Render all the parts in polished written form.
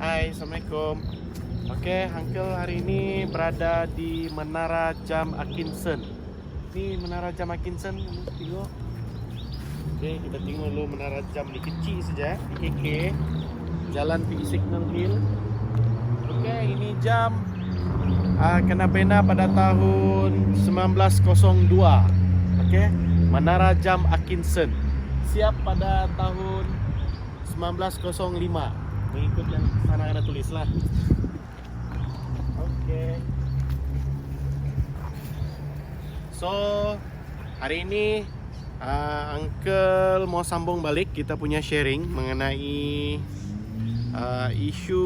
Hai, Assalamualaikum. Oke, Uncle hari ini berada di Menara Jam Atkinson. Ini Menara Jam Atkinson, tengok. Oke, kita tengok dulu Menara Jam ni kecil saja, keke. Jalan pergi Signal Hill. Oke, ini jam kena bina pada tahun 1902. Oke, Menara Jam Atkinson. Siap pada tahun 1905. Mengikut yang sana ada tulis lah. Oke. So hari ini Uncle mau sambung balik kita punya sharing mengenai isu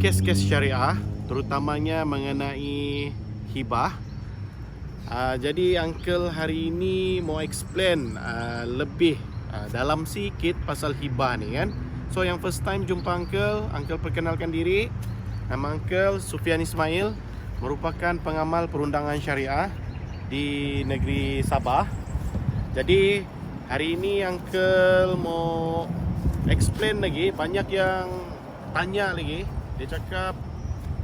kes-kes syariah, terutamanya mengenai hibah. Jadi Uncle hari ini mau explain lebih dalam sikit pasal hibah ni kan. So yang first time jumpa Uncle perkenalkan diri. Nama Uncle Sufian Ismail, merupakan pengamal perundangan syariah di negeri Sabah. Jadi hari ini Uncle mau explain lagi. Banyak yang tanya lagi. Dia cakap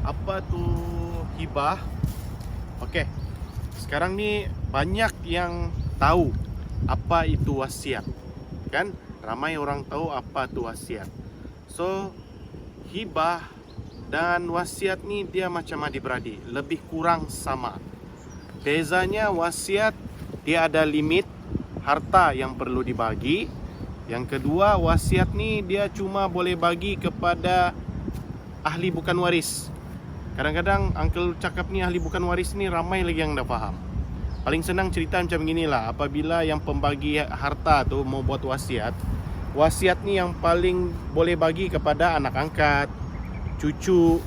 apa tu hibah. Okey, sekarang ni banyak yang tahu apa itu wasiat. Kan ramai orang tahu apa tu wasiat. So hibah dan wasiat ni dia macam adik-beradik, lebih kurang sama. Bezanya wasiat dia ada limit harta yang perlu dibagi. Yang kedua, wasiat ni dia cuma boleh bagi kepada ahli bukan waris. Kadang-kadang Uncle cakap ni ahli bukan waris ni ramai lagi yang dah faham. Paling senang cerita macam inilah. Apabila yang pembagi harta tu mau buat wasiat, wasiat ni yang paling boleh bagi kepada anak angkat, cucu,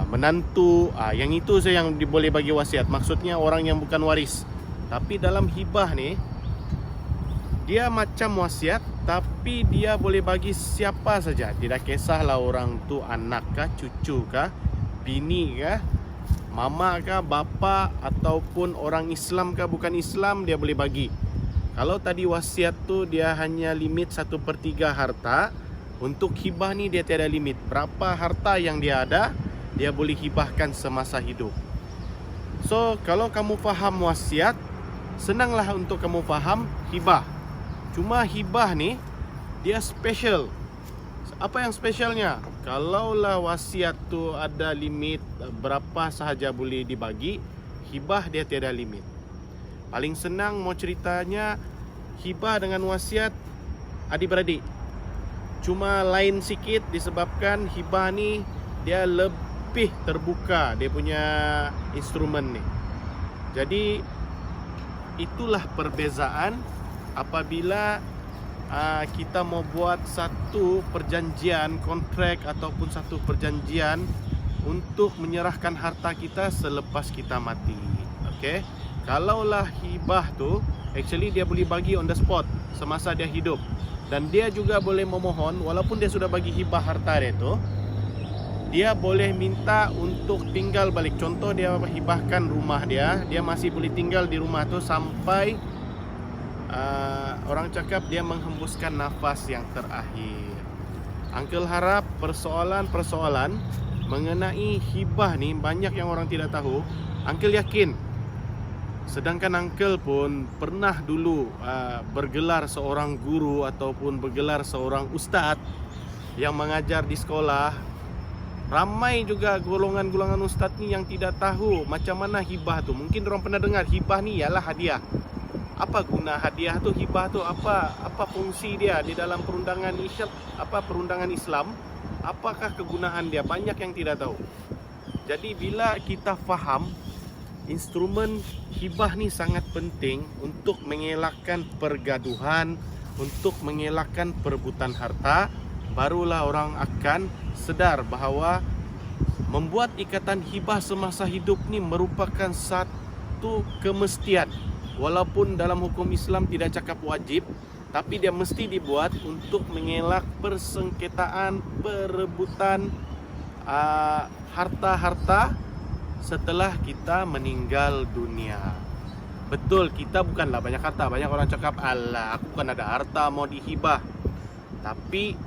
menantu. Yang itu saja yang boleh bagi wasiat. Maksudnya orang yang bukan waris. Tapi dalam hibah ni, dia macam wasiat, tapi dia boleh bagi siapa saja. Tidak kisahlah orang tu anak kah, cucu kah, bini kah, mama kah, bapa, ataupun orang Islam kah, bukan Islam, dia boleh bagi. Kalau tadi wasiat tu dia hanya limit 1/3 harta, untuk hibah ni dia tiada limit. Berapa harta yang dia ada, dia boleh hibahkan semasa hidup. So kalau kamu faham wasiat, senanglah untuk kamu faham hibah. Cuma hibah ni dia special. Apa yang spesialnya? Kalaulah wasiat tu ada limit berapa sahaja boleh dibagi, hibah dia tiada limit. Paling senang mau ceritanya, hibah dengan wasiat adik-beradik. Cuma lain sikit disebabkan hibah ni dia lebih terbuka dia punya instrumen ni. Jadi itulah perbezaan apabila kita mau buat satu perjanjian, kontrak ataupun satu perjanjian untuk menyerahkan harta kita selepas kita mati. Okey. Kalaulah hibah tu actually dia boleh bagi on the spot semasa dia hidup, dan dia juga boleh memohon walaupun dia sudah bagi hibah harta dia tu, dia boleh minta untuk tinggal balik. Contoh dia hibahkan rumah dia, dia masih boleh tinggal di rumah tu sampai orang cakap dia menghembuskan nafas yang terakhir. Uncle harap persoalan-persoalan mengenai hibah ni banyak yang orang tidak tahu. Uncle yakin, sedangkan Uncle pun pernah dulu bergelar seorang guru ataupun bergelar seorang ustaz yang mengajar di sekolah. Ramai juga golongan-golongan ustaz ni yang tidak tahu macam mana hibah tu. Mungkin orang pernah dengar hibah ni ialah hadiah. Apa guna hadiah tu, hibah tu, apa fungsi dia di dalam perundangan Islam? Apakah kegunaan dia? Banyak yang tidak tahu. Jadi bila kita faham instrumen hibah ni sangat penting untuk mengelakkan pergaduhan, untuk mengelakkan perebutan harta, barulah orang akan sedar bahawa membuat ikatan hibah semasa hidup ni merupakan satu kemestian. Walaupun dalam hukum Islam tidak cakap wajib, tapi dia mesti dibuat untuk mengelak persengketaan, perebutan harta-harta setelah kita meninggal dunia. Betul, kita bukanlah banyak harta. Banyak orang cakap, alah aku bukan ada harta mau dihibah. Tapi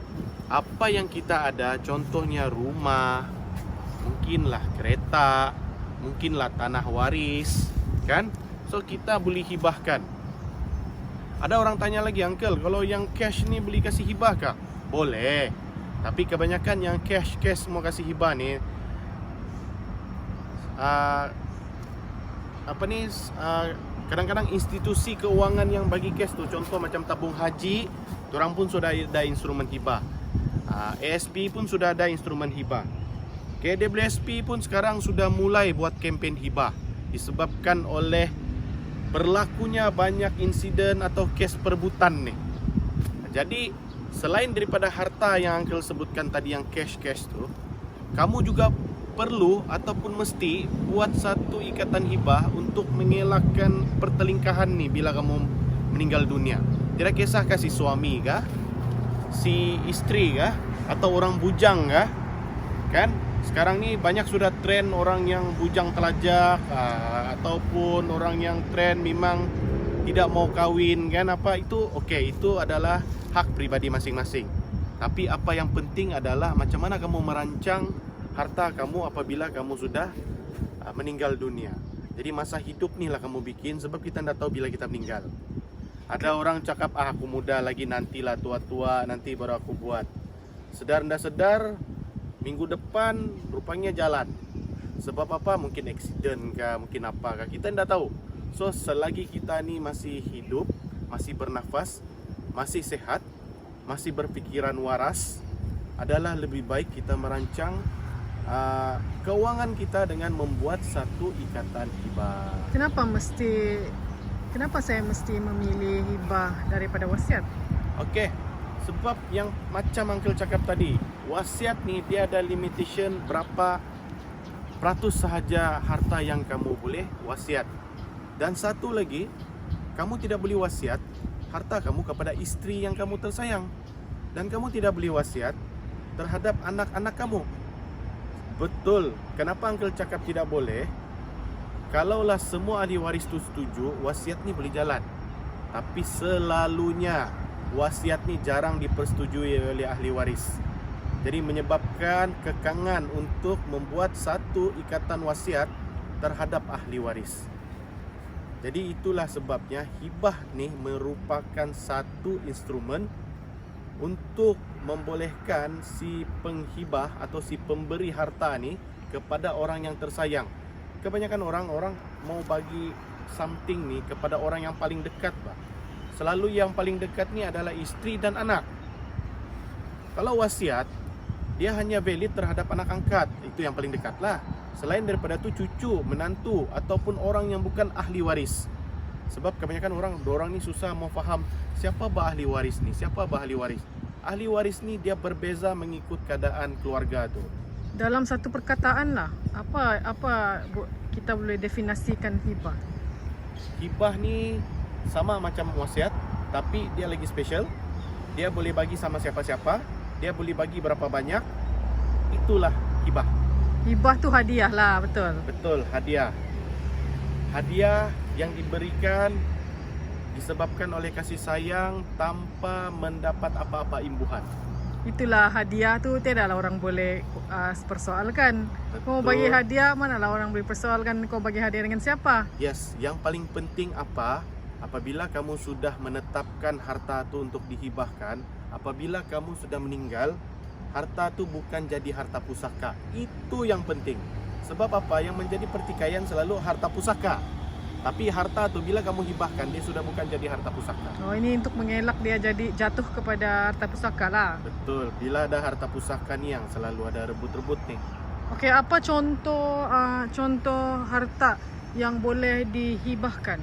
apa yang kita ada, contohnya rumah, mungkinlah kereta, mungkinlah tanah waris, kan? So kita boleh hibahkan. Ada orang tanya lagi, uncle, kalau yang cash ni boleh kasih hibah kah? Boleh. Tapi kebanyakan yang cash mau kasih hibah ni kadang-kadang institusi keuangan yang bagi cash tu, contoh macam tabung haji, orang pun sudah ada instrumen hibah. ASP pun sudah ada instrumen hibah. KWSP pun sekarang sudah mulai buat kempen hibah, disebabkan oleh berlakunya banyak insiden atau kes perebutan ni. Jadi selain daripada harta yang uncle sebutkan tadi, yang cash tu, kamu juga perlu ataupun mesti buat satu ikatan hibah untuk mengelakkan pertelingkahan ni bila kamu meninggal dunia. Tidak kisah si suami kah, si isteri kah, atau orang bujang kah, kan? Sekarang ni banyak sudah tren orang yang bujang telajak, ataupun orang yang tren memang tidak mau kahwin, kan? Apa itu? Okey, itu adalah hak pribadi masing-masing. Tapi apa yang penting adalah macam mana kamu merancang harta kamu apabila kamu sudah meninggal dunia. Jadi masa hidup ni lah kamu bikin, sebab kita tidak tahu bila kita meninggal. Ada orang cakap, aku muda lagi, nantilah tua-tua, nanti baru aku buat. Sedar tidak sedar, minggu depan rupanya jalan. Sebab apa? Mungkin accident kah, mungkin apa kah, kita tidak tahu. So selagi kita ni masih hidup, masih bernafas, masih sehat, masih berfikiran waras, adalah lebih baik kita merancang keuangan kita dengan membuat satu ikatan hibah. Kenapa saya mesti memilih hibah daripada wasiat? Okey, sebab yang macam uncle cakap tadi, wasiat ni dia ada limitation berapa peratus sahaja harta yang kamu boleh wasiat. Dan satu lagi, kamu tidak boleh wasiat harta kamu kepada isteri yang kamu tersayang. Dan kamu tidak boleh wasiat terhadap anak-anak kamu. Betul. Kenapa uncle cakap tidak boleh? Kalaulah semua ahli waris tu setuju, wasiat ni boleh jalan. Tapi selalunya wasiat ni jarang dipersetujui oleh ahli waris. Jadi menyebabkan kekangan untuk membuat satu ikatan wasiat terhadap ahli waris. Jadi itulah sebabnya hibah ni merupakan satu instrumen untuk membolehkan si penghibah atau si pemberi harta ni kepada orang yang tersayang. Kebanyakan orang mau bagi something ni kepada orang yang paling dekat, bah. Selalu yang paling dekat ni adalah isteri dan anak. Kalau wasiat, dia hanya valid terhadap anak angkat, itu yang paling dekat lah. Selain daripada tu cucu, menantu ataupun orang yang bukan ahli waris. Sebab kebanyakan orang ni susah mau faham siapa bah ahli waris ni, siapa bah ahli waris. Ahli waris ni dia berbeza mengikut keadaan keluarga tu. Dalam satu perkataan lah, apa kita boleh definisikan hibah? Hibah ni sama macam wasiat, tapi dia lagi special. Dia boleh bagi sama siapa-siapa, dia boleh bagi berapa banyak. Itulah hibah. Hibah tu hadiah lah, betul? Betul, hadiah. Hadiah yang diberikan disebabkan oleh kasih sayang tanpa mendapat apa-apa imbuhan. Itulah hadiah tu, tiadalah orang boleh persoalkan. Kau bagi hadiah, manalah orang boleh persoalkan kau bagi hadiah dengan siapa? Yes, yang paling penting apa? Apabila kamu sudah menetapkan harta tu untuk dihibahkan, apabila kamu sudah meninggal, harta tu bukan jadi harta pusaka. Itu yang penting. Sebab apa? Yang menjadi pertikaian selalu harta pusaka. Tapi harta tu bila kamu hibahkan, dia sudah bukan jadi harta pusaka. Oh, ini untuk mengelak dia jadi jatuh kepada harta pusaka lah. Betul. Bila ada harta pusaka ni yang selalu ada rebut-rebut ni. Okey, apa contoh harta yang boleh dihibahkan?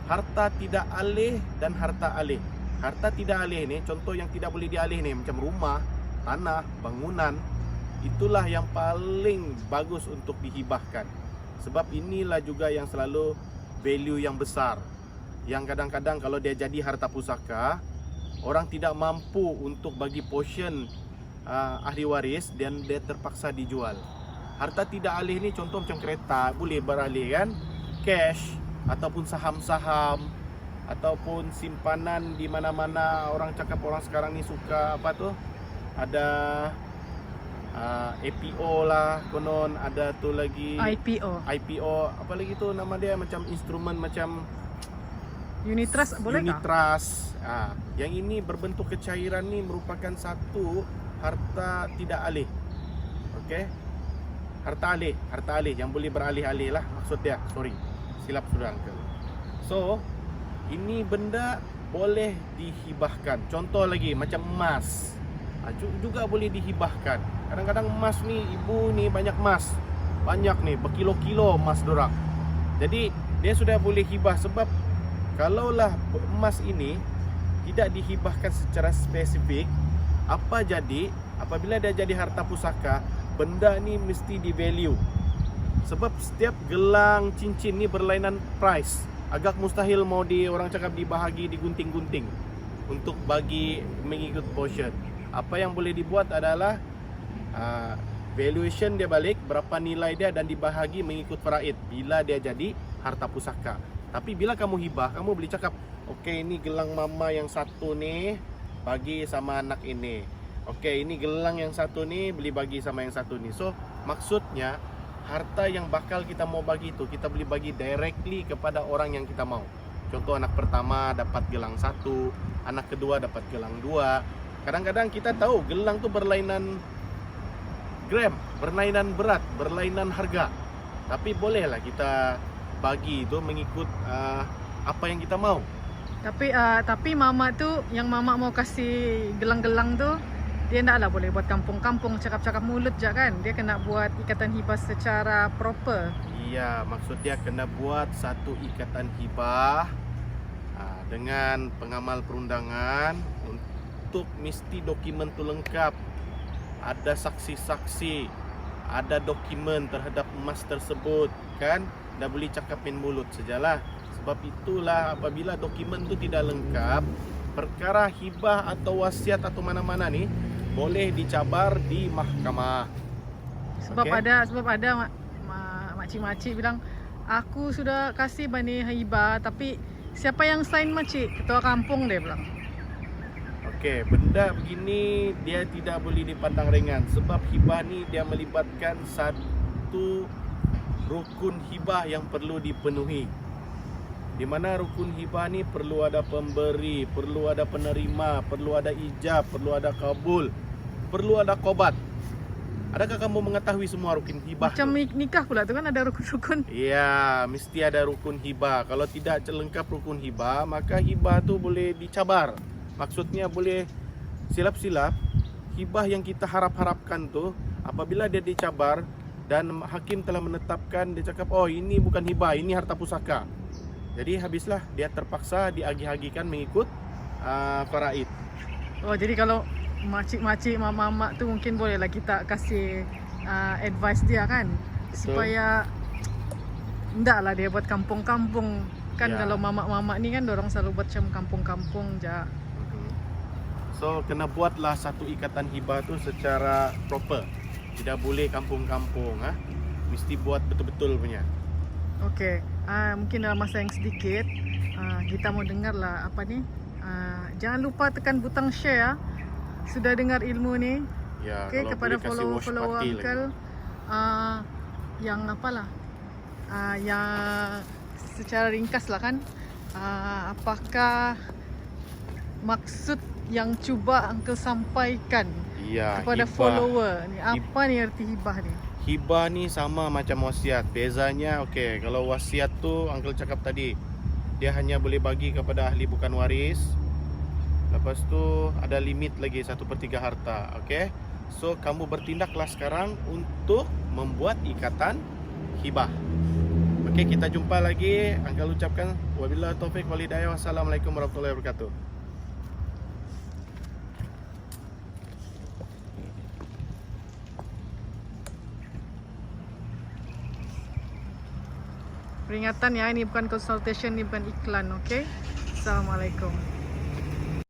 Harta tidak alih dan harta alih. Harta tidak alih ni, contoh yang tidak boleh dialih ni, macam rumah, tanah, bangunan. Itulah yang paling bagus untuk dihibahkan. Sebab inilah juga yang selalu value yang besar. Yang kadang-kadang kalau dia jadi harta pusaka, orang tidak mampu untuk bagi portion ahli waris dan dia terpaksa dijual. Harta tidak alih ni contoh macam kereta, boleh beralih kan? Cash ataupun saham-saham ataupun simpanan di mana-mana. Orang cakap orang sekarang ni suka apa tu? ada APO lah, konon ada tu lagi IPO, apa lagi tu nama dia, macam instrumen macam Unit trust boleh unit tak? trust. Yang ini berbentuk kecairan ni merupakan satu harta tidak alih. Okey. Harta alih yang boleh beralih-alih lah maksud dia. Sorry. Silap sudah uncle. So, ini benda boleh dihibahkan. Contoh lagi macam emas. Juga boleh dihibahkan. Kadang-kadang emas ni, ibu ni banyak emas. Banyak ni, berkilo-kilo emas dorang. Jadi, dia sudah boleh hibah sebab kalaulah emas ini tidak dihibahkan secara spesifik, apa jadi apabila dia jadi harta pusaka, benda ni mesti di value. Sebab setiap gelang cincin ni berlainan price. Agak mustahil mau orang cakap dibahagi, digunting-gunting untuk bagi mengikut portion. Apa yang boleh dibuat adalah valuation dia balik, berapa nilai dia, dan dibahagi mengikut faraid bila dia jadi harta pusaka. Tapi bila kamu hibah, kamu boleh cakap, okey, ini gelang mama yang satu ni bagi sama anak ini. Okey, ini gelang yang satu ni boleh bagi sama yang satu ni. So, maksudnya harta yang bakal kita mau bagi itu, kita boleh bagi directly kepada orang yang kita mau. Contoh, anak pertama dapat gelang satu, anak kedua dapat gelang dua. Kadang-kadang kita tahu gelang tu berlainan gram, berlainan berat, berlainan harga. Tapi bolehlah kita bagi itu mengikut apa yang kita mau. Tapi mama tu, yang mama mau kasih gelang-gelang tu, dia taklah boleh buat kampung-kampung cakap-cakap mulut je kan. Dia kena buat ikatan hibah secara proper. Iya, maksud dia kena buat satu ikatan hibah dengan pengamal perundangan untuk mesti dokumen tu lengkap. Ada saksi-saksi, ada dokumen terhadap emas tersebut kan. Dah boleh cakapin mulut sajalah. Sebab itulah apabila dokumen tu tidak lengkap, perkara hibah atau wasiat atau mana-mana ni boleh dicabar di mahkamah. Sebab ada makcik-makcik bilang, aku sudah kasih bani hibah tapi siapa yang sign makcik? Ketua kampung, dia bilang. Okey, benda begini dia tidak boleh dipandang ringan sebab hibah ni dia melibatkan satu rukun hibah yang perlu dipenuhi. Di mana rukun hibah ni perlu ada pemberi, perlu ada penerima, perlu ada ijab, perlu ada kabul, perlu ada qobat. Adakah kamu mengetahui semua rukun hibah? Macam nikah pula tu kan ada rukun-rukun. Ya, mesti ada rukun hibah. Kalau tidak lengkap rukun hibah, maka hibah tu boleh dicabar. Maksudnya boleh silap-silap. Hibah yang kita harap-harapkan tu apabila dia dicabar dan hakim telah menetapkan, dia cakap, oh ini bukan hibah, ini harta pusaka. Jadi habislah, dia terpaksa diagih-agihkan mengikut faraid. Oh, jadi kalau makcik-makcik, mak-mak tu mungkin bolehlah kita kasih advice dia kan. Betul. Supaya ndaklah dia buat kampung-kampung. Kan Ya. kalau mamak-mamak ni kan dorang selalu buat macam kampung-kampung je. So kena buatlah satu ikatan hibah tu secara proper. Tidak boleh kampung-kampung, mesti buat betul-betul punya. Okey, mungkin dalam masa yang sedikit kita mau dengar lah apa ni. Jangan lupa tekan butang share. Sudah dengar ilmu ni. Ya, Okey, kalau kepada boleh kasih watch follower party uncle lagi. yang apalah, yang secara ringkas lah kan, apakah maksud yang cuba uncle sampaikan Ya, kepada hibah. follower ni? Apa ni arti hibah ni? Hibah ni sama macam wasiat. Bezanya, okey, kalau wasiat tu uncle cakap tadi, dia hanya boleh bagi kepada ahli bukan waris. Lepas tu ada limit lagi 1/3 harta. Okey. So kamu bertindaklah sekarang untuk membuat ikatan hibah. Okey, kita jumpa lagi. Uncle ucapkan wabillahi taufik wal hidayah. Wassalamualaikum warahmatullahi wabarakatuh. Peringatan ya, ini bukan consultation, ini bukan iklan, okey? Assalamualaikum.